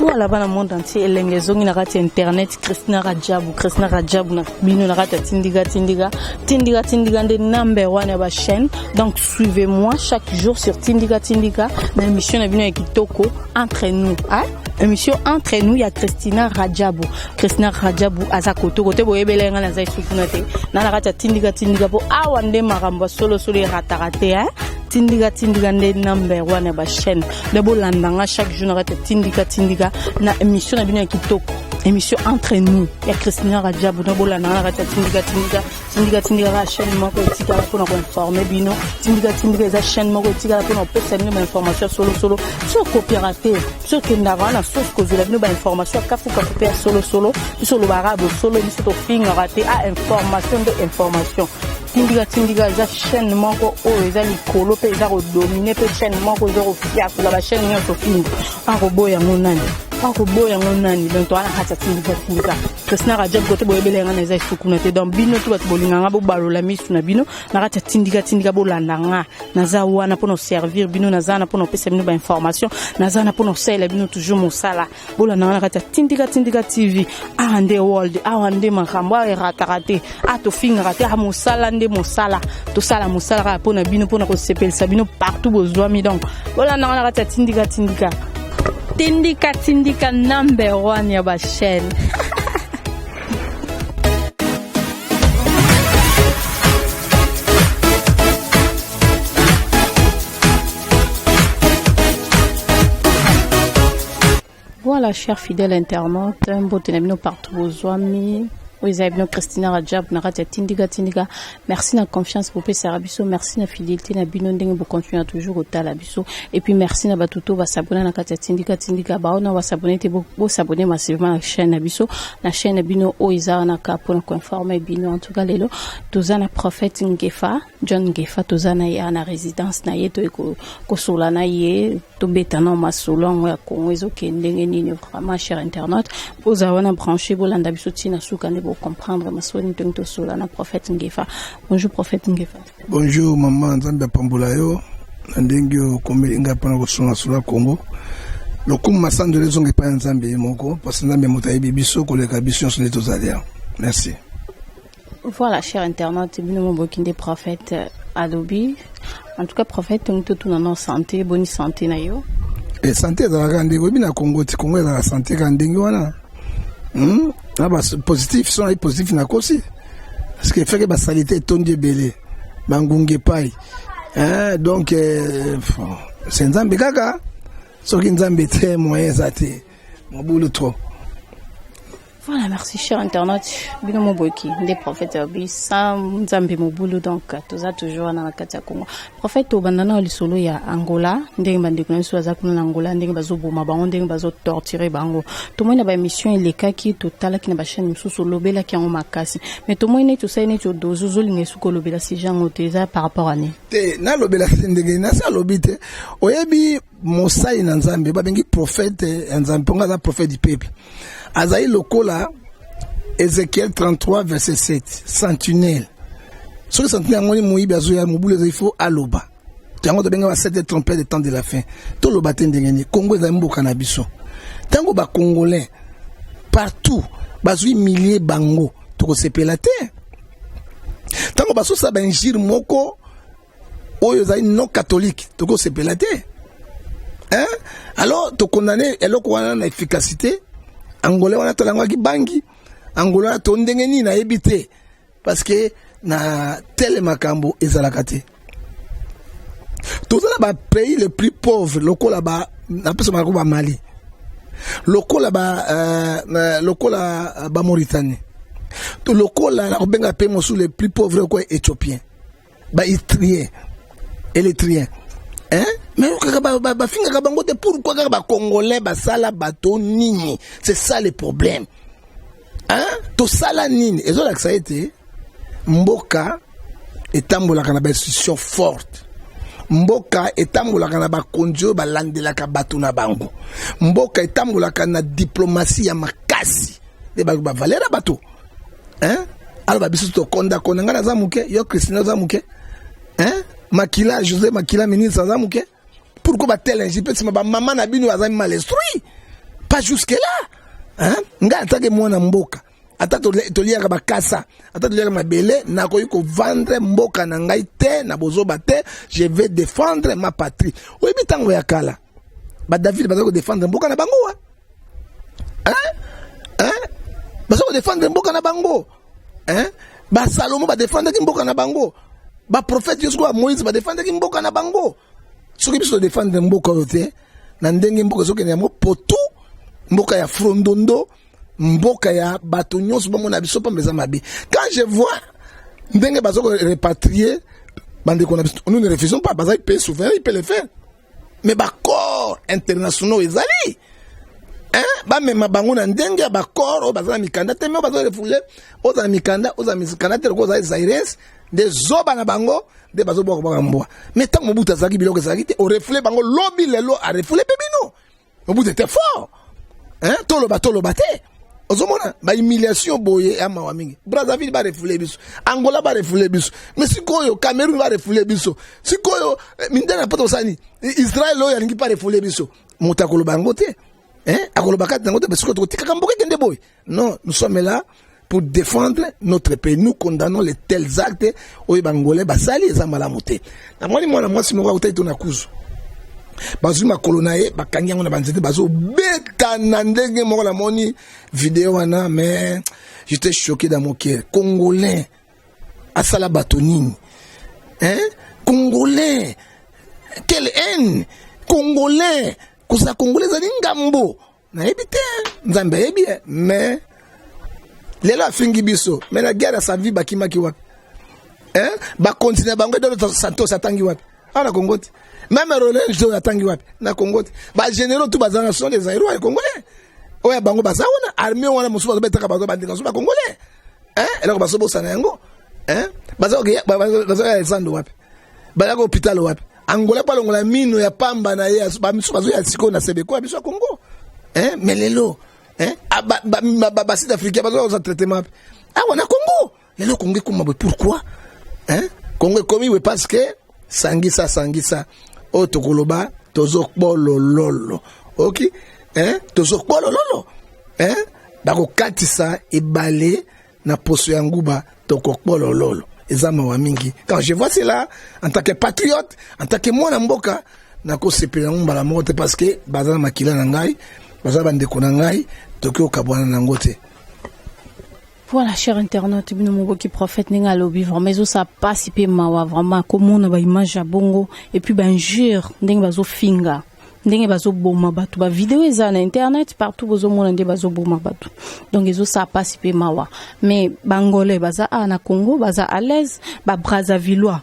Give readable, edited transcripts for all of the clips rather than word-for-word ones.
Voilà, dans le monde entier, les gens qui ont internet, Christina Radjabou, Bino Narata Tindiga, de number one à la chaîne. Donc suivez-moi chaque jour sur Tindiga. L'émission est venue avec Kitoko entre nous. Hein? Émission entre nous, il y a Christina Radjabou, Azakoto, côté Boyebele, Nazai Sukunate, Narata Tindiga, pour Awande Maramba, solo, ratarate, hein? Tindiga de number one à la chaîne. D'abord, l'andanga chaque jour, Narata Tindiga, na émission est venue avec Kitoko. Émission entre nous. Il y a Christina Radjabou, d'abord, Narata Tindiga, la chaîne, moi, pour nous informer, Bino, Tindiga, la chaîne, moi, pour nous passer une information solo, sur coopérative, sur Kendara, sur ce que vous avez une information, Kafou, solo, sur le barabe, solo, sur le film, raté, à information. Tindiga, la chaîne, moi, ils ont l'écolo, ils ont dominé, la chaîne, moi, ils ont fiac, la chaîne, ils ont fini. Un robot, il y a mon âne. Donc, tu as Tindiga. Christina Radjabou, côté Boyebele, Nazai Sukunate, donc, Bino, tu vas te bolinga, Balo, la mise, Bino, Narata Tindiga, Bolandanga, Nazawana pour nous servir, Bino, Nazana pour nous passer une information, Nazana pour nous servir, Bino, toujours mon sala, Bolandanga, Narata Tindiga TV, Ande World, Ande Makamwa, Ratarate, Ato Fingrate, Moussala, tout ça, la Moussala, pour nous, Bino, pour nous sepel, Sabino, partout, besoin, donc, Bolandanga, Narata Tindiga. Tindiga number one ya ba chaîne. Voilà, chers fidèles internautes, un beau ténèbre partout aux amis. Oui, Zabino Christina Radjabou, Narata Tindiga. Merci na confiance pour PC Arabiso, merci na fidélité na bino ndenge pour continuer toujours au talabiso et puis merci na batuto va s'abonner na kata Tindiga ba ona va s'abonner te bo s'abonner massivement à la chaîne Abiso, la chaîne bino oiza na ka pour nous informer bino en tout cas lelo tozana prophète Ngefa, John Ngefa tozana ya na résidence na yeto ko sola na ye to betana masolon ya Kongo ezokendenge nini vraiment cher internaute vous avez branché bolanda biso tina suka pour comprendre ma soirée de Solana prophète Ngefa. Bonjour prophète Ngefa. Bonjour maman Nzambe Pambulayo. Ndengyo kombe inga pana ko sula Congo. Le kum masando les onge pa Nzambe moko parce que Nzambe motayibi biso ko le kabiso sur les tozalia. Merci. Voilà cher internaute, bino bokinde prophète Alobi. En tout cas prophète tout na santé, bonne santé na yo. Et santé za grande bina Congo ti Congo la santé kandengi wana. Ah bah positif sont les positifs na kosi parce que fait que ba salité tonde belé bangunge pai donc c'est Nzambe kaka soki Nzambe te moyen zate mobulu trop. Voilà, merci cher internaute. Bino moboki, des prophètes bisa Nzambe mobulu donc toza toujours na kati ya Congo. Prophète obandana oli solo ya Angola, ndenge bande kuna so azakuna na Angola, ndenge bazoboma bango, ndenge bazo torturer bango. Tomona ba émission eleka ki totala ki na ba chaîne mususu lobela ki en makasi. Mais tomona tout ça ne to dozo linga suko lobela si jango teza par rapport à ni. Te na lobela ndenge na sa lobite. Oyebi Mosai na Nzambe ba bengi prophète Nzambe ponga za prophète du peuple. Azaï Lokola, Ézéchiel 33, verset 7, sentinelle. Sur le sentinelle, il faut aloba. Tango de benga va 7 trompettes de temps de la fin. Tout le baptême de Gagné, Congo est un beau cannabiso. Tango ba Congolais, partout, bazui milliers bango, tout se peut la terre. Tango ba sosa benjir moko, oyo zaï non catholique, tout se peut la terre. Hein? Alors, tu condamné, et là, qu'on a une efficacité. Angolais wana tolangwa ki bangi Angolais to ndenge ni na ebité parce que na tel makambo ezalaka te tozala ba pays le plus pauvre lokola ba na pesa mako ba Mali lokola ba Mauritanie to lokola na benga pe mosu le plus pauvre ko éthiopien ba érythréen hein mais finga bango te pourquoi ba congolais ba sala bato nini c'est ça le problème hein to sala nini ezo la ça été mboka etambola kana ba institution forte mboka etambola kana ba konjo ba landela ka bato na bango mboka etambola kana diplomatie ya makasi de ba valera bato hein alors ba biso to konda konanga na zamuke yo Christina zamuke hein Makila, José Makila, ministre, pourquoi va tel un peu si ma maman n'a pas mal instruit? pas jusque là. Hein? Nga atake mwana mboka. Ata toliaka bakasa, ata toliaka mabele, nakoyi ko vendre mboka na ngai te, na bozoba te, je vais défendre ma patrie. Oyebi tango ya kala. Ba David bazako défendre mboka na bango wa. Bazako défendre mboka na bango. Ba Salomo ba défendre mboka na bango. Ba prophète Yosuwa Moïse ba défendre mboka na bango. Soki biso défendre mboka yote, na ndenge mboka soki na mo poto, mboka ya Frondondo, mboka ya bato nyonso bomona biso pa mbeza mabe. Quand je vois ndenge bazoko répatrier bande qu'on a, nous ne refusons pas, bazai peut souverain, il peut le faire. Mais ba corps internationaux ezali. Ba mema bango na ndenge ba corps o bazana mikanda te me bazo refoulé, oza mikanda, oza mikanda te ko za Zaires, des zoba na bango, de bazo boko ba mboa. Mais tant mobuta zaki biloko zaki te o reflé bango lobby lelo a reflé bebino. Mobuta était fort. Tolo bate. Ozomona ba humiliation boye ama wa mingi. Brazzaville ba refoulé biso. Angola ba refoulé biso. Mais sikoyo Cameroun ba refoulé biso. Sikoyo mindena poto sani. Israël lo yalingi pa refoulé biso. Mutakolo bango te. Akolo bakati nango te parce que tika kamboke kende boy. Non, nous sommes là pour défendre notre pays. Nous condamnons les tels actes oyo bangolais basali eza malamu te. Na mwana mwasi moko utaito na kuzu. Bazu makolo na ye bakangi yango na banzete bazo beta na ndenge moko la moni vidéo wana, mais j'étais choqué dans mon cœur. Congolais asala batonini. Congolais, quelle haine. Congolais kusa Congolais zali ngambo na ebite nzambe ebi, mais lelo afingi biso, mais la guerre sa vie bakimaki wapi. Ba continuer bango de Santos atangi wapi ala Congolais. Même Roland Jo atangi wapi na Congo. Ba généraux tout bazana sont des aéros congolais. Oya bango bazaona armée wana musuba betaka bazo bandika suba congolais. Eloko baso bosana yango. Bazo ya sando wapi. Bala ko hôpital wapi. Angola pa longola mino ya pamba na ye ba misuba zo ya siko na sebeko biso Congo. Mais lelo ba sud africain bazo za traitement wapi. Wana Congo. Lelo Congo kuma pourquoi? Congo komi we parce que sangisa o tokoloba tozokbolo lolo. OK? Tozokbolo lolo. Bako katisa ebale na poso ya nguba tokokbolo lolo. Ezama wa mingi. Quand je vois cela en tant que patriote, en tant que mwana mboka, nako sepela mbala mote parce que bazana makila na ngai, bazana bandeko na ngai, tokyo kabwana na ngote. Voilà, cher internaute, bino mobo qui prophète ninga lobi vraiment zo ça passe pe mawa vraiment comme on ba image ya bongo et puis ben jure ndenge bazo finga ndenge bazo boma batu ba vidéo eza na internet partout bozo mona ndenge bazo boma batu donc ezo ça passe pe mawa mais bangolais baza na Congo baza à l'aise ba Brazzavillois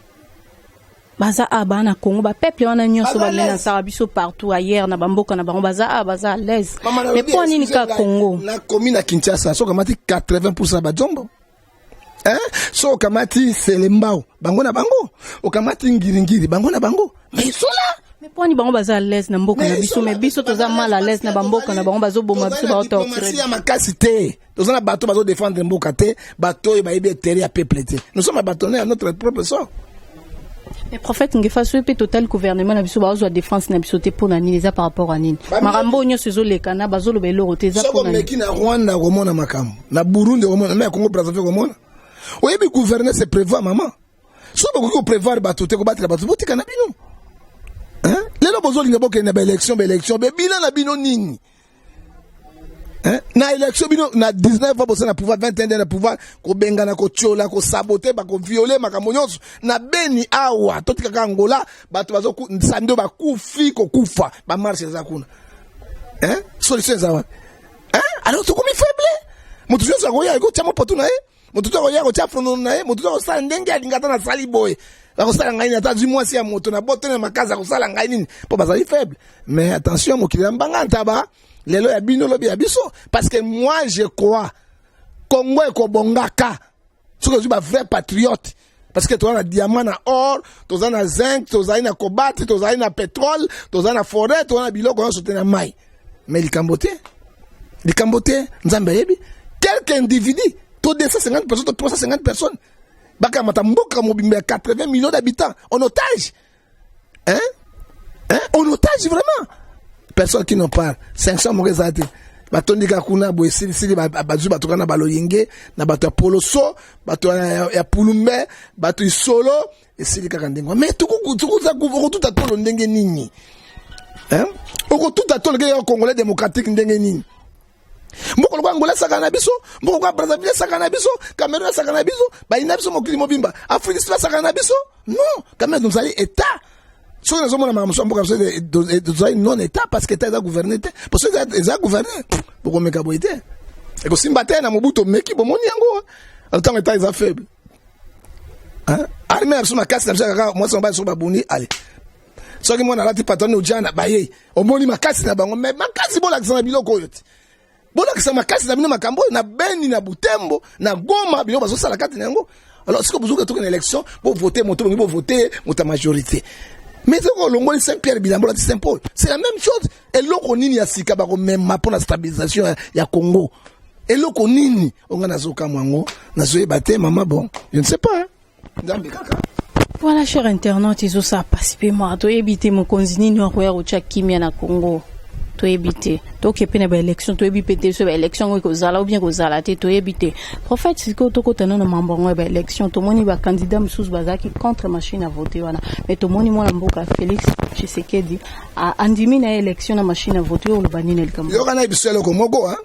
baza bana Congo ba peuple wana nyonso ba lena sarabiso partout ailleurs na bamboka na bango baza à l'aise mais pour nini ka Congo la commune à Kinshasa so kamati 80% ba jombo so kamati selembao bango na bango o kamati ngiringiri bango na bango mais ils sont là. Mais pour ni bango baza à l'aise na mboka na biso mais biso toza mal à l'aise na bamboka na bango bazo boma biso ba torturer ya makasité toza na bato bazo défendre mboka te bato ba yebe terre ya peuple te nous sommes abandonnés à notre propre sort. Les prophètes ngefa so pe total gouvernement na biso bazo défense na biso te pona nini eza par rapport à nini marambo nyo sezo lekana bazo lo belo rote za pona nini na Rwanda komona makamu na Burundi komona na Congo Brazzaville komona oyebi gouverner c'est prévoir maman so bako prévoir bato te ko battre bato botika na bino lelo bozo linga boke na élection be bila na bino nini na élection bino na 19% na pouvoir 21 na pouvoir ko benga na ko tchola ko saboter ba ko violer makambo nyonso na beni awa totika ka Angola bato bazo sando ba kufi ko kufa ba marche za kuna solution za wa alors to komi faible mutu jozo ko ya ko chamo potu na mutu to ko ya ko chafrono na mutu to ko sa ndenge alingata na sali boy ko sala ngai na tazi mwasi ya moto na boto na makaza ko sala ngai nini po bazali faible mais attention mokili mbanga ntaba lelo ya bino lobi ya biso parce que moi je crois Congo eko bongaka soki ozwi ba vrai patriote parce que toza na diamant na or toza na zinc tozali na cobalt tozali na pétrole toza na forêt toza na biloko nyonso te na mai mais likambo te nzambe yebi quelques individus to 250 personnes to 350 personnes baka mata mboka mobimba 80 millions d'habitants en otage en otage vraiment. Personne qui n'en parle. 500 Mourezate. batondika kuna boye sili bazu batokana baloyenge na bato ya poloso bato ya pulumbe bato isolo esili kaka ndengo mais tukuza tuta tolo ndenge nini hein oko tuta tolo ke congolais démocratique ndenge nini mboko kwa Angola sakana biso mboko kwa Brazzaville sakana biso Cameroun sakana biso ba ina biso mokili mobimba Afrique du Sud sakana biso non quand même nous allons état so nous sommes na mamuso mboka de non état parce que état a gouverné parce que ils a gouverné pour meka boité et que simba tena mobuto meki bomoni yango en tant état ils a faible hein armée sur ma casse na chaka moi son ba sur babuni allez so ki mona lati patron ojana baye omoni makasi na bango mais makasi bola kisana biloko yote bola kisana makasi na bino makambo na Beni na Butembo na Goma bilo bazo sala kati nango alors si que vous avez une élection pour voter moto pour voter mota majorité. Mais c'est Saint-Pierre Bilambola de Saint-Paul. C'est la même chose. Et là, on y a sika bako même pour la stabilisation ya Congo. Et là, on y on a zoka mwango, na zoé baté maman bon. Je ne sais pas. Hein. Voilà, chers internautes, ils ont ça participé moi. To éviter mon konzini no ko ya ucha kimia na Congo. To éviter. To kepe na ba élection, to éviter so ba élection ko zala ou bien ko zala te to éviter. Prophète siko to ko tano na mambongo ba élection, to moni ba candidat msous bazaki contre machine à voter wana. Mais to moni mo na mboka Félix Tshisekedi a andimi na élection na machine à voter o lobani na likambo. Yo kana ibiselo ko moko hein.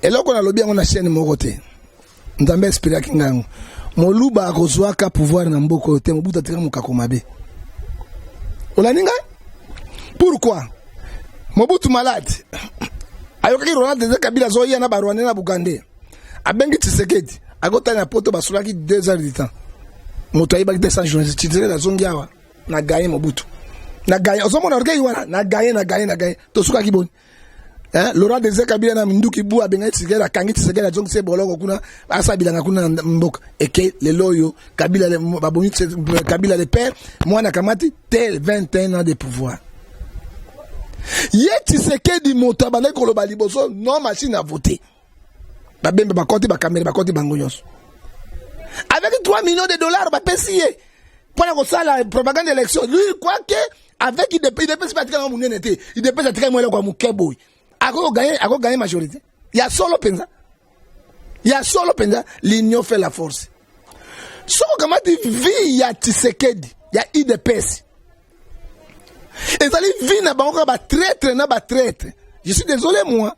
Et là qu'on a lobby on a chaîne moko te. Nzambe esprit kingango. Moluba akozwaka pouvoir na mboko te mobuta tika mukakomabe. Olaninga? Pourquoi? Mobutu malade. Ayoki Ronald Desire Kabila zoya na barwane na Bugande. Abengi Tshisekedi. Agota na poto basulaki 2 heures de temps. Moto ayiba 200 journalistes Tshisekedi na zongiawa na gaye Mobutu. Na gaye osomona orgei wana na gaye. Tosuka kiboni. Hein Laurent Desire Kabila na Minduki bu abenga Tshisekedi akangi Tshisekedi azongi se boloko kuna asabila ngakuna mboka. Eke le loyo Kabila le baboni Kabila le père mwana kamati tel 21 ans de pouvoir. Yé Tshisekedi moto abandaki koloba liboso non machine à voter. Babembe bakoti ba caméra bakoti bangonyos. Avec 3 millions de dollars ba pesier. Pour la propagande d'élection, lui quoi que avec il dépense pas quand mon était, il dépense très moins quoi mon keboy. Ako gagner majorité. Il y a solo penza. L'union fait la force. So comment dit vie ya Tshisekedi, ya IDPS. Et ça les vie na bango ba traître. Je suis désolé moi.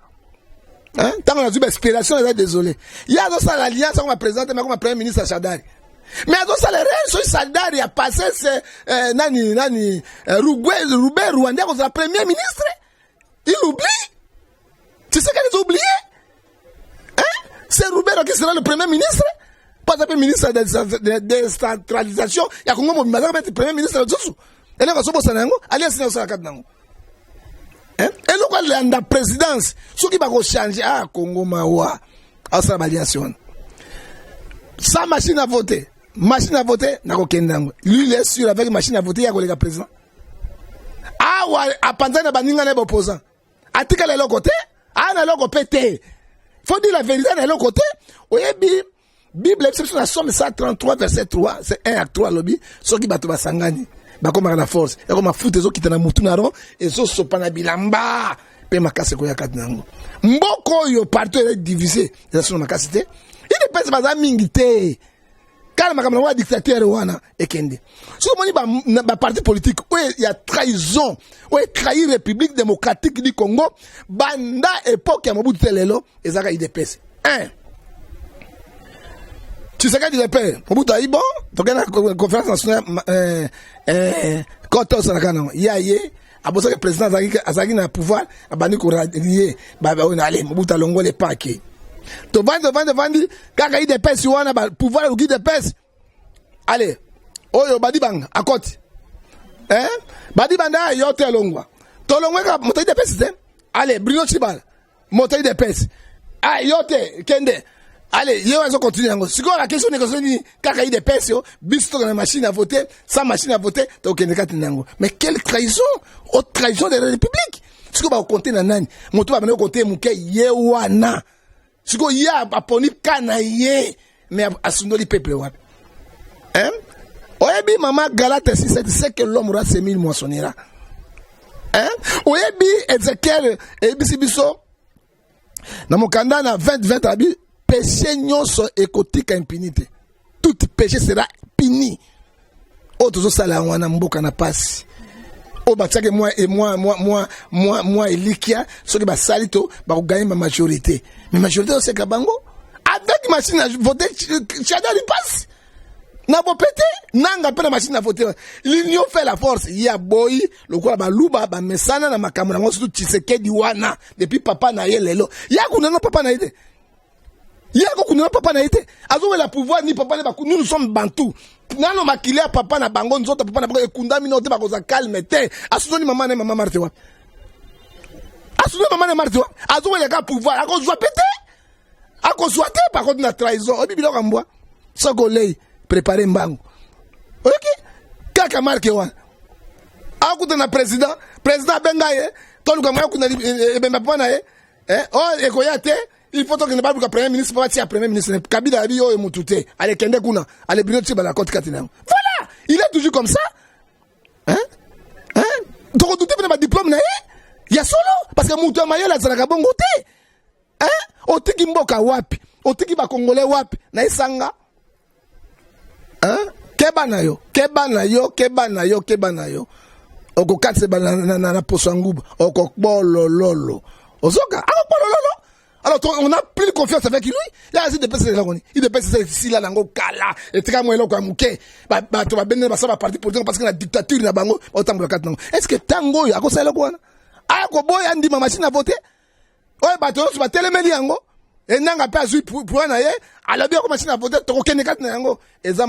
Hein? Tant qu'on a eu l'inspiration, je suis désolé. Il y a dans ça l'alliance qu'on m'a présenté mais comme premier ministre Chadari. Mais dans ça les réels sur Chadari a passé c'est Roubaix Rwandais comme le premier ministre. Il oublie. Tu sais qu'elle a oublié? Hein? C'est Roubaix qui sera le premier ministre. Pas le ministre de décentralisation. Il y a comment mon le premier ministre de Djoussou. Et là, on va se faire allez, c'est ça la carte. Hein? Et là, la présidence, ce qui va changer, Congo Mawa, à sa validation. Sa machine à voter, n'a aucun dingue. Lui, il est sûr avec machine à voter, il y a un président. Ah, ouais, à pendant la baninga n'est pas opposant. Atika est l'autre côté, n'a l'autre côté. Faut dire la vérité, n'a l'autre côté. Oui, Bible, exception la somme 133, verset 3, c'est 1 acte 3, lobby, ce qui va te sangani. Bakoma na force et comme foot ezo kitana mutu naro ezo sopana bilamba pe makase ko yakati nango mboko yo partout est divisé ça sur makase te il ne pèse pas mingi te car makamna wa dictateur wana ekende so moni ba parti politique ouais il y a trahison ouais trahir République démocratique du Congo banda époque ya Mobutu telelo ezaka IDPS 1 tu sais qu'il est père Mobutu a dit bon donc la conférence nationale quand on s'en a yaye abosa que président azaki na pouvoir abani ko radier ba on aller Mobutu alongo les paquets to vandi kaka IDPS wana ba pouvoir u IDPS allez oyo badi bang akoti badi banda yote longwa to longwa ka moto IDPS allez Bruno Chibal moto IDPS yote kende. Allez, il y a continuer. Si la question est que kaka IDPS bisto na machine à voter, sans machine à voter, t'as aucun cas nango. Mais quelle trahison, haute trahison de la République. Si on va compter na nani, moto va venir compter muke yewana. Si on y a aponi kana ye, mais asundoli peuple wa. Hein? Oyebi mama Galate 6 c'est que l'homme aura ses 1000 moissonnera. Hein? Oyebi Ezekiel et Bisibiso na mokanda na 2020 abi péché nyonso ekotika impunité. Tout péché sera puni. Autres sala wana mboka na pasi. O batiake moi et Likia, ceux qui ba salito ba gagner ma majorité. Mais majorité c'est kabango avec machine à voter chada li passe. Na bo pété nanga pe na machine à voter. L'union fait la force. Il y a boy le quoi ba luba ba mesana na makamura ngo surtout Tshisekedi wana depuis papa na ye lelo. Ya kuna no papa na ite. Ya kuna papa na ite. Azo la pouvoir ni papa na ba nous sommes bantou. Nano makile papa na bango nzoto papa na bango ekunda mino te ba koza calme te. Asuzo ni mama na mama Marthe wa. Asuzo mama na Marthe wa. Azo le ka pouvoir ako zo pété. Ako zo te par contre na trahison. Obi bilo kambwa. Soko lei préparer mbango. OK? Kaka marque wa. Akuta na président bengaye. Tolu kama kuna ebemba pona ye. Oh ekoyate. Il faut que ne pas le premier ministre pas tirer premier ministre Kabila abi yo mutute ale kende kuna ale bino tiba la côte katina. Voilà, il est toujours comme ça. Donc tout est pas diplôme na ya solo parce que mutu mayo la zalaka bongo te. Otiki mboka wapi? Otiki ba congolais wapi? Na isanga. Keba na yo. Oko katse ba na poso nguba. Oko bolololo. Ozoka, bolololo. Alors, on a plus de confiance avec lui. Là, il dépêche là, il dépêche ici, là, dans Kala, et très moi, là, comme Mouké, tu vas bien, ça va partir politique parce que la dictature, là, bango, autant de quatre non. Est-ce que Tango, à quoi ça, là, quoi? Ah, quoi, boy, Andy, ma machine à voter? Ouais, bah, tu vas téléméli, yango. Et n'anga pas joué pour un aïe, à la bien, comme machine à voter, tu reconnais quatre yango. Et ça,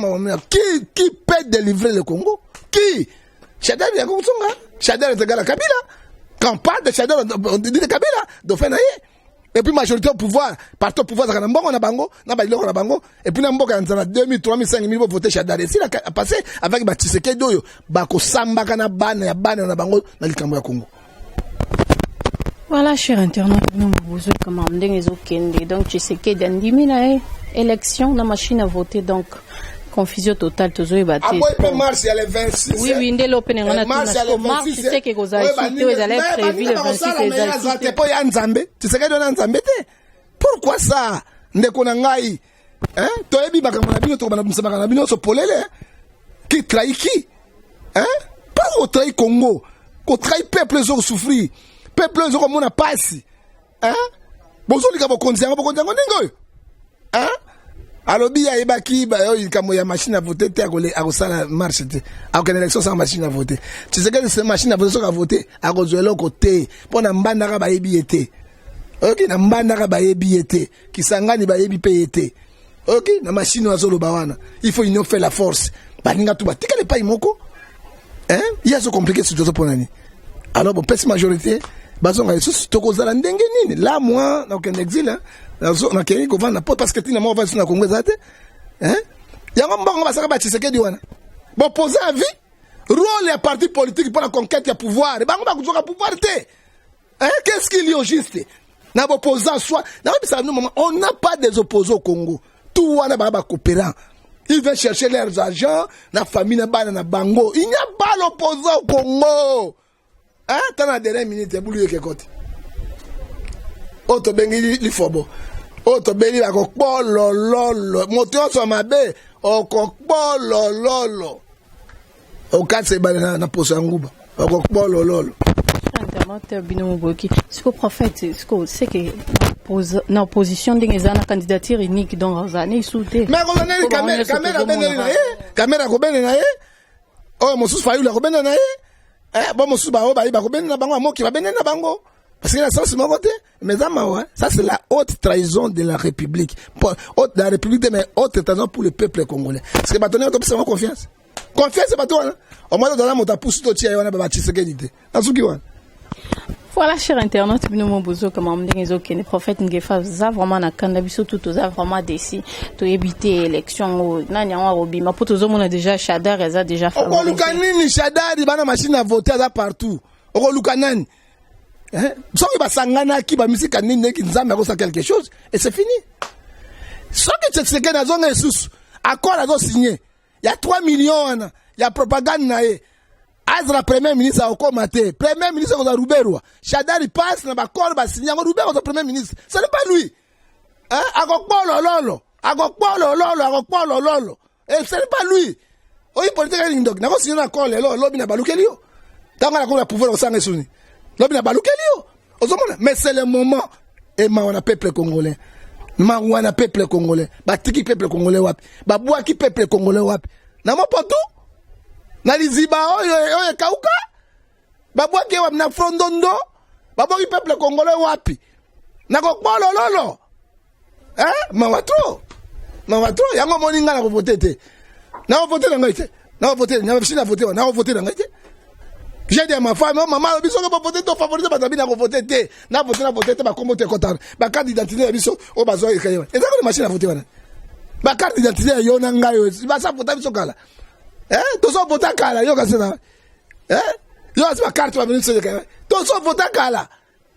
qui peut délivrer le Congo? Qui? Chadel, il y a quoi, Chadel, est égal à Kabila. Quand on parle de Chadel, on dit de Kabila, d'offrir naïe. Et puis majorité au pouvoir, partout au pouvoir, ça na mbongo na bango, na bailo na bango, et puis na mboka na 2000, 3000, 5000 pour voter Chadar. Et si la passé avec ba Tshisekedi oyo, ba ko samba kana bana na bango na likambo ya Congo. Voilà, chers internautes, nous vous commandons les okende. Donc Tshisekedi andimi na élection na machine à voter donc confusion totale toujours battu. Ah ouais, peut marcher les 26. Oui, ndé l'opening on a tout mars, tu sais que vous allez vous allez prévu le 26 les po ya Nzambe. Tu sais que don Nzambe te. Pourquoi ça? Ndeko na ngai. To ebi bakamana bino to bana musabaka na bino so polele. Qui trahit qui? Pas au trahit Congo. Ko trahit peuple zo souffrir. Peuple zo ko mona pasi. Bozo lika bo konzi ngo ningo. Alobi ya ebaki ba yo kamo ya machine à voter te akosala marche te akokende élection sans machine à voter. Tu sais que c'est machine à voter so ka voter akozwela côté pona mbandaka ba yebi ete. OK na mbandaka ba yebi ete kisangani ba yebi pe ete. OK na machine azolo bawana il faut union faire la force baninga tout ba tikale pa imoko. Il y a so compliqué sur tout ponani. Alors bon pèse majorité bazonga yesu tokozala ndenge nini là moi na aucun exil na keni ko vana parce que tina mo va sur na Congo zate yango mbongo basaka ba Tshisekedi wana bon poser à vie rôle ya parti politique pour la conquête ya pouvoir bango ba kuzoka pouvoir te qu'est-ce qu'il y a au juste na opposant soit na bisa nous moment on n'a pas des opposants au Congo tout wana ba coopérant ils veulent chercher leurs agents la famille na bana na bango il n'y a pas l'opposant au Congo t'as la dernière minute pour lui que côté Oto bengi li fobo. Oto bengi la kokpo lolo. Moteur so mabe. Okokpo lolo. Okatse ba na poso nguba. Okokpo lolo. Internaute bino boki. Ce que prophète, c'est que na opposition d'ingezana candidature unique dans Razane souté. Mais colonel caméra benena caméra ko benena oh mosusu fayu la ko benena bon mosusu ba ko benena bango amoki ba benena bango. Parce que la sauce mon côté, mais ça c'est la haute trahison de la République. De la République, mais haute trahison pour le peuple congolais. Parce que maintenant, on a confiance. Confiance, c'est pas toi. Au moins, on a poussé tout le monde à Tshisekedi. Voilà, chers internautes, nous avons besoin comme on dit que prophète Ngefa za vraiment na kandabiso tout za vraiment déci to éviter élection na nyanga robi ma poto zo mona déjà Chadar eza déjà fait. On lukanini Chadar bana machine à voter za partout. On lukanani soki basangana ki ba misika nini ki nzambe akosa quelque chose et c'est fini. Soki Tshisekedi na zonga esusu accord azo signé. Il y a 3 millions, il y a propagande na ye. azra premier ministre akoma te premier ministre ko za Ruberwa Shadari passe na bakolo basinya ngo Ruberwa ko premier ministre ce n'est pas lui hein akokpolo lolo et ce n'est pas lui oyi politique ni ndok na ko signer na kole lobi na balukeli yo tanga na ko na pouvoir ko sanga suni lobi na balukeli yo ozomona mais c'est le moment et mawana peuple congolais mawana peuple congolais batiki peuple congolais wapi babwaki peuple congolais wapi na mopoto na liziba oyo kauka babwaki wapi na frondondo babwaki peuple congolais wapi na kokpolo lolo mawatro yango moninga na ko voter te na ko voter na ngaite na ko voter na bishina voter na ko voter na ngaite j'ai dit à ma femme maman biso ko voter to favoriser ba na ko voter te na voter te ba kombo te kotar ba carte d'identité ya biso o bazo ekayo eza ko machine à voter wana ba carte d'identité yo na ngayo ba sa voter biso kala to so voter kala yo kasena yo asba carte ba ministre de kala to so voter kala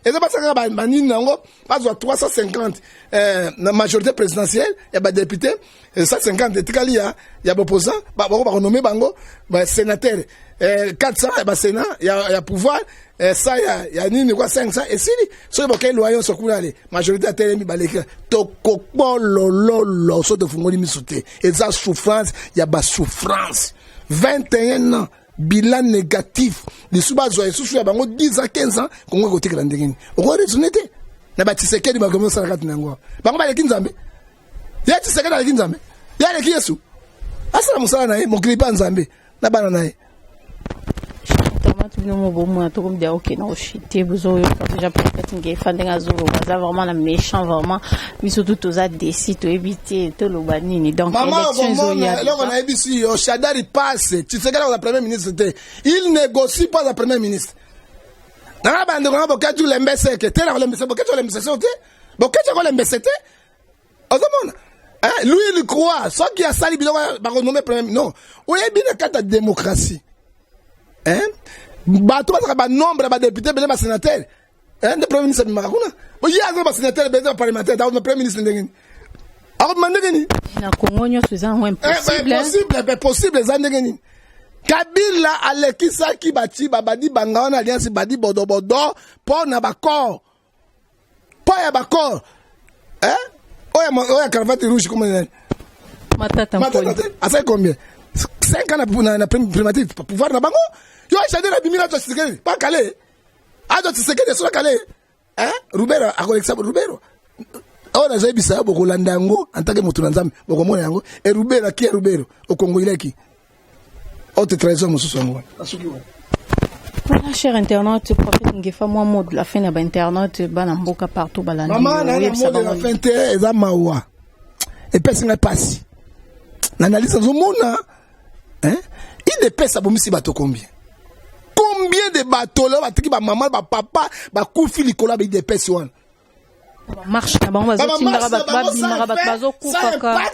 et ça passe à Banine Nango, pas 350 la majorité présidentielle, il y a des députés, 150 de Tikalia, il y a des opposants, bah renommé Bango, bah sénateur, 400 bah sénat, il y a pouvoir, ça il y a ni quoi 500 et si sur lequel loyaux sont coulés, majorité à télé mi baleka, tokoko lolo so de fungoli mi sauté, et ça souffrance, il y a bas souffrance, 21 ans. Bilan négatif les soubazo et souffrir bango 10 ans 15 ans kongo kotika la ndengeni oko resonete na batisekedi ba gomo sala kati nango bango ba leki nzambe ya tisekedi leki nzambe ya leki Yesu asala musala na ye moklipa nzambe na bana na ye tomate bino bomo to comme dia OK na chité buzo yo déjà peut-être nge fandenga zolo baza vraiment la méchant vraiment biso tout aux adesi to éviter to lo banini donc élection zo ya là on a ici Shadari passe Tshisekedi la premier ministre il négocie pas la premier ministre na bande ko bokatu lembese ke te na lembese bokatu lembese te bokatu ko lembese te ozomona lui il croit ce qui a sali biloko ba renommer premier non oyebi na kata démocratie bato ba nombre ba député ba sénateur de premier ministre makuna o ya ba sénateur ba parlementaire da premier ministre ndengeni ako mandengeni na kongonyo seza possible za ndengeni Kabila alekisa ki bati babadi banga na alliance badi bodo po na bakor po ya bakor oya cravate rouge comme matata asa combien 5 ans na primature pouvoir na bango yo Shadari na bimina to Tshisekedi pas calé ado Tshisekedi so calé Rubero akolekisa Rubero ona zaibisa boko landango antake mutu na nzambe boko mona yango e Rubero ki Rubero o Congo ileki haute trahison mususu yango voilà cher internaute prophète ngefa moi mot de la fin na ba internaute bana mboka partout balandi maman na mot de la fin te eza mawa et personne passe l'analyse au monde il dépêche à bomisi bateau combien de bateaux là batiki ba maman ba papa ba kufi likola ba dépêche wana marche na bango bazotinda ba bimara bazo kufaka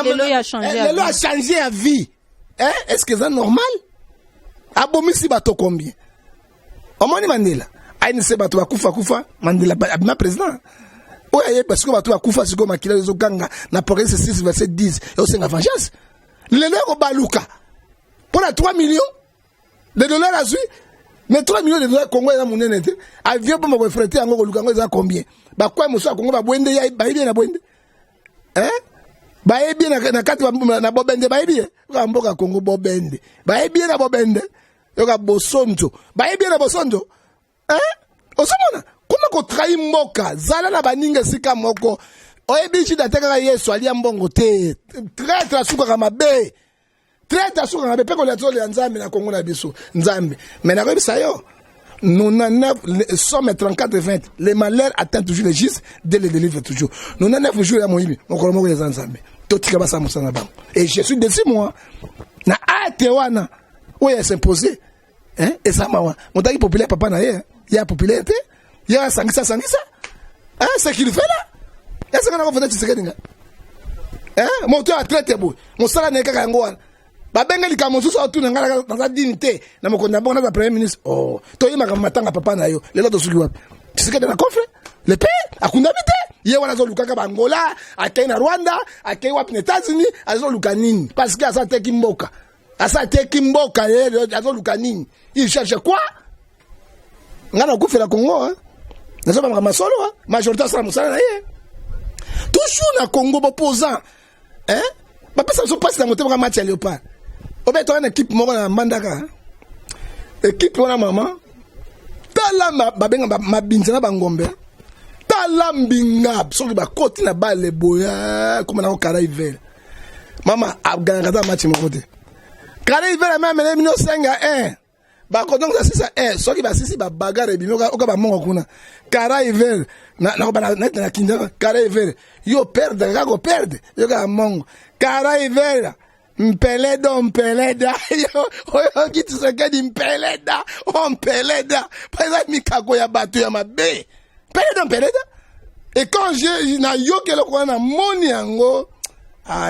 lelo ya changer à vie est-ce que c'est normal abomisi bateau combien omoni Mandela aini se bateau ba kufa Mandela ma président oye parce que bateau ba kufa siko makila zo ganga na Proverbe 6 verset 10 et aussi la vengeance lelo ko baluka pour 3 millions de dollars à suivre mais 3 millions de dollars Congo ya munene te avion pour me fréter yango ko luka ngo za combien ba kwa muso Congo ba bwende ya ba bien na bwende ba bien na kati na bobende ba bien ka mboka Congo bobende ba bien na bobende yo ka bosonzo ba bien na bosonzo osomona kuma ko trahi mboka zala na baninga sika moko oyebishi dateka Yesu ali mbongo te traite asuka kama be traite asuka kama be peko le tole nzambe na Congo na biso nzambe mais na rebisa yo 99 somme 34 20 les malheurs attendent toujours les justes dès le délivre toujours 99 jours ya moyibi okolo moko les nzambe totika basa musana bango et je suis dessus moi na atewana oya s'imposer et ça mawa motaki populaire papa na ye ya popularité ya sangisa ce qu'il fait là est-ce que on a fait Tshisekedi nga moto a traité beau mosala na kaka yango wana ba bengeli ka mosusu otuna ngala dans sa dignité na mokonda bona ba premier ministre to yima ka matanga papa na yo lelo to suki wapi Tshisekedi na conflit le pays akunda bité ye wana zo lukaka ba Angola akei na Rwanda akei wapi na États-Unis azo lukanini parce que asa teki mboka asa te kimboka azo lukanini il cherche quoi ngana ku fela Congo hein nazo ba masolo hein majorité sera musala na ye toujours na Congo opposant hein ba pesa so passe na motema match ya Léopard obeto na équipe moko na Mbandaka équipe wana mama tala babenga mabinza na bangombe tala mbinga soki bakoti na bale boya comme na Kara Hiver mama aganga match moko te Kara Hiver même les 1951 ba ko donc ça c'est soki ba sisi ba bagarre bimoka oka ba mongo kuna Kara Hiver na na kinda Kara Hiver yo perdre ga go perdre yo ga mongo Kara Hiver Mpeleda yo kitu sekedi mpeleda par exemple mikako ya bato ya mabe mpeleda et quand j'ai na yo ke le ko na moni yango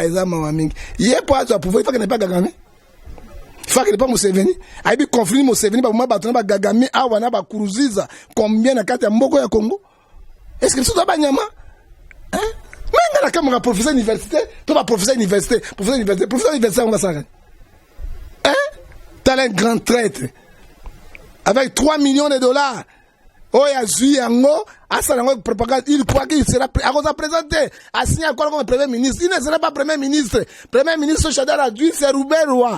eza mama mingi ye po azo pouvoir il faut que ne pas gagner faut que ne pas Museveni aibi conflit Museveni ba bato na ba gagami awa na ba kuruziza combien na kati ya mboko ya Congo est-ce que ça ba nyama hein mais là, comme un professeur d'université, tu vas professeur d'université, on va s'arrêter. Hein? T'as un grand traître. Avec 3 millions de dollars. Oh, il y a Zuyango, à Salango, propagande, il croit qu'il sera présenté. À signer quoi comme premier ministre. Il ne sera pas premier ministre. Premier ministre, Chadar a dit, c'est Roubert Roy.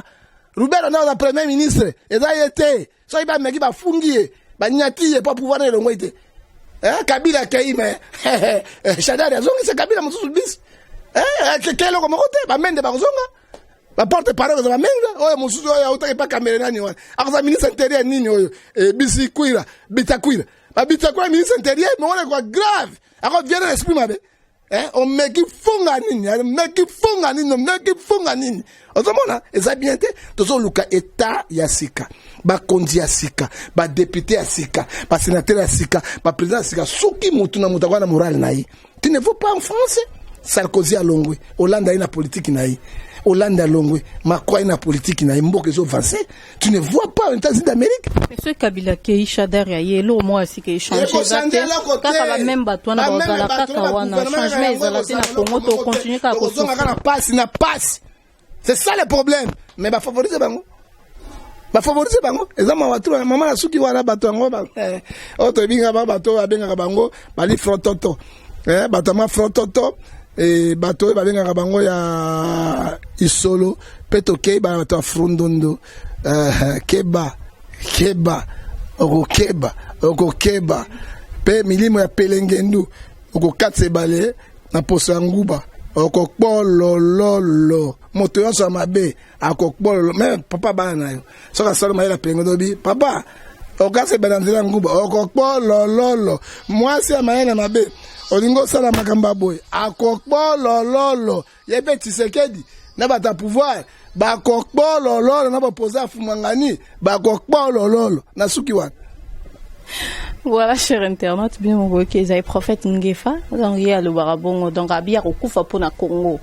Roubert, on a le premier ministre. Et ça y était. Ça y va, mais il va funguer. Bah, Nyati, pas pouvoir aller le été. Kabila Kaime Chadari azongi c'est Kabila mususu bis kelo ko mokote ba mende ba zonga ba porte parole za mende oyo mususu oyo utaki pa kamera nani wa akaza ministre intérieur nini oyo bisi kuira bitakuira ba bitakuira ministre intérieur mais on est quoi grave ako vient l'esprit mabe on meki funga nini ozomona eza bien te tozo luka état ya sika ba kondi ya sika ba député ya sika ba sénateur ya sika ba président ya sika soki mutu na mutakwa na moral na yi tu ne veux pas en France Sarkozy a longwe Hollande ina politique na yi Hollande a longwe Macron ina politique na yi mboka zo avancé tu ne vois pas aux États-Unis d'Amérique monsieur Kabila ke Chadar ya yelo moi si ke changer kaka ba même bato na bazala kaka wana changement ezala na Congo to continuer ka ko passe c'est ça le problème mais ba favoriser bango ezama watu mama na suki wana bato ngo ba oto binga ba bato abenga bango bali frontoto bato ma frontoto et bato ba benga bango ya isolo peto ke ba bato frundondo keba okokeba pe milimo ya pelengendu okokatse bale na poso nguba okokbolololo moto yonso mabe akokbololo même papa bana yo soka solo mayela pelengendu bi papa okase bananzela nguba okokbolololo mwasi amayela mabe olingo sala makamba boy akokbolololo yebe Tshisekedi na bata pouvoir bakokbolololo na baposer afumangani bakokbolololo na suki wana. Voilà, cher internaute, bien mon voix, qu'ils aient prophète Ngefa, donc il y a le barabon, donc à bien au Koufa pour na Congo.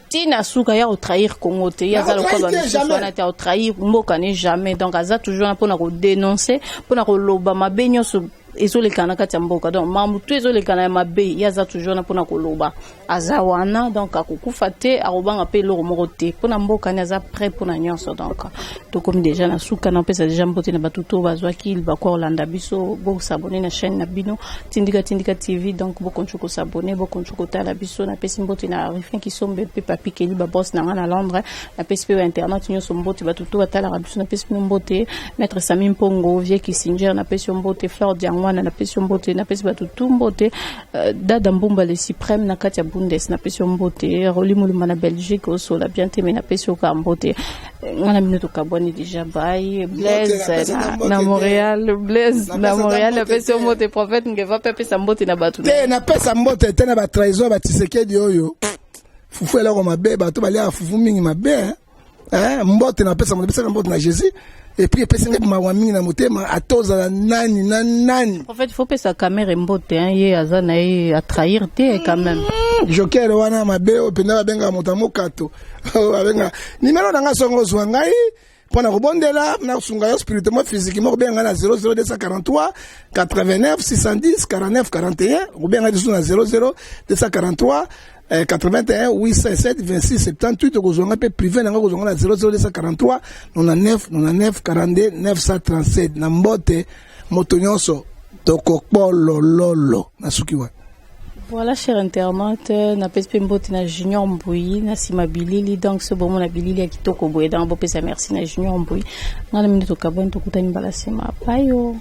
Tina Souka ya au trahir Congo, te ya zalo kwa bamiswana te au trahir mboka ne jamais, donc aza toujours pour na dénoncer, pour na loba mabenyo so ezole kana kati ya mboka donc mamutu ezole kana ya mabe yaza toujours na pona koloba azawana donc akukufa te arobanga pe loro moko te pona mboka ne aza prêt pona nyonso donc to comme déjà na suka na pesa déjà mbote na batuto bazwaki il ba ko Olanda biso bo s'abonner na chaîne na bino Tindika TV donc bo konchuko s'abonner bo konchuko tala biso na pesi mbote na rifin ki sombe pe papi keli ba boss na na Londres na pesi pe internet nyonso mbote batuto batala biso na pesi mbote maître Samim Pongo vie ki singer na pesi mbote Fleur Diangwana na pesi mbote na pesi batutu mbote dada mbumba le suprême na kati ya Bundes na pesi mbote Roli Muluma na Belgique oso la bien témé na pesi ka mbote ngana minuto kaboni déjà bye Blaise na Montréal Blaise na Montréal na pesi mbote prophète ngeva pepe sa mbote na batu te na pesa mbote te na ba trésor ba Tshisekedi oyo fufu ela ko mabe bato bali a fufu mingi mabe mbote na pesa mbote na Jésus et puis pesa ngi ma mingi na motema atoza na nani en fait il faut que sa caméra mbote ye azana ye à trahir te quand même joker wana mabe openda benga motamo kato abenga numéro nanga songo zwangai pona kobondela na sunga yo spirituellement physiquement benga na 00243 89 610 49 41 benga disu na 00243 81 807 26 78 okozonga pe privé nanga okozonga na 00243 99 99 42 937 na mbote moto nyonso tokopolololo na suki wa. Voilà, cher internaute, na pespe mbote na Junior Mbouyi, na sima bilili, donc ce bon mon bilili a kitoko boye dans bo pesa merci na Junior Mbouyi. Na minute okabon to kutani bala sema payo.